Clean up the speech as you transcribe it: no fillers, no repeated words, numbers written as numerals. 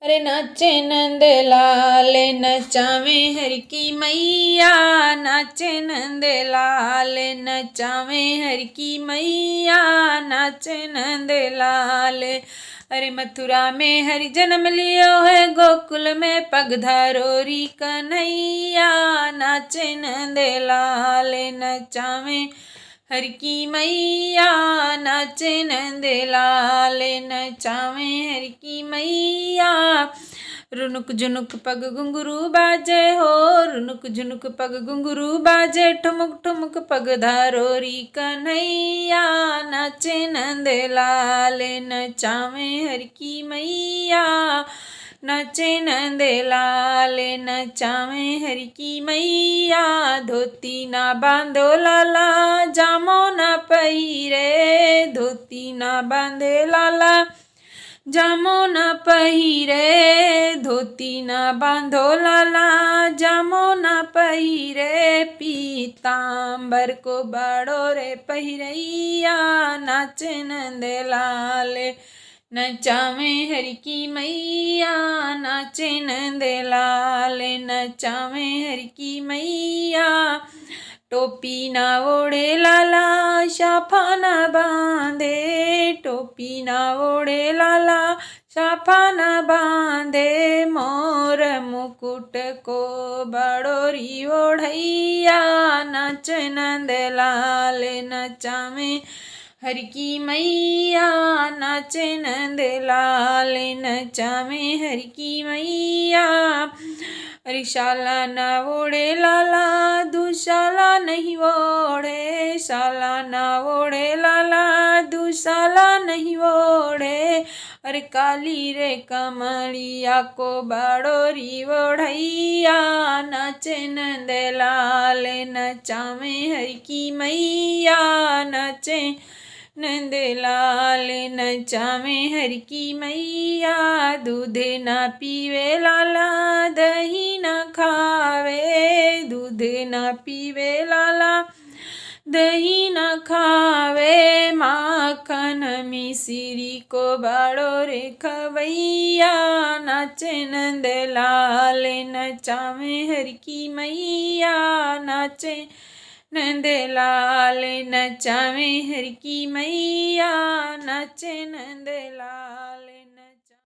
अरे नाचे नंद लाल नचावे हर की मैया, नाचे नंद लाल नचावे हर की मैया, नाचे नंद लाल। अरे मथुरा में हरि जन्म लियो है, गोकुल में पगधारो री कन्हैया, नाचे नंद लाल नचावे हर की मैया, नाचे नंद लाल नचावे हर की मैया। रुनुक झुनुक पग घुंघरू बाजे हो, रुनुक झुनुक पग घुंघरू बाजे, ठुमुक ठुमुक पग धारो री कन्हैया, नाचे नंद लाल नचावे हर की मैया, नाचे नंद लाल नचावे हर की मैया। धोती ना बांधो लाला जामो ना पहिरे, धोती ना बांधे लाला जामो न पहिरे, धोती न बांधो लाला जामो न पहिरे, पीतांबर को बाड़ो रे पहिरैया, नाचे नंद लाल नचावे हर की मैया, नाचे नंद लाल नचावे हर की मैया। टोपी ना ओढ़े लाला शाफा ना बांधे, टोपी ना ओढ़े लाला शाफा ना बांधे, मोर मुकुट को बड़ोरी ओढ़ैया, नाच नंद लाल नचावे हर की मैया, नाचे नंद लाल नचावे हर की मैया। अरे शाला ना ओढ़े लाला दुशाला नहीं ओढ़े, शाला ना ओढ़े लाला दुशाला नहीं ओढ़े, अरे काली रे कमलिया को बाड़ोरी ओढ़ैया, नाचे नंद लाल नचावे हर की मैया, नाचे नंद लाल नचावे हर की मैया। दूध ना पीवे लाला दही ना खावे, दूध ना पीवे लाला दही न खावे, माखन मिश्री को बाड़ो रे खवैया, नाचे नंद लाल नचावे हर की मैया, नाचे नंद लाल नचावे हर की मैया, नाचे नंद लाल।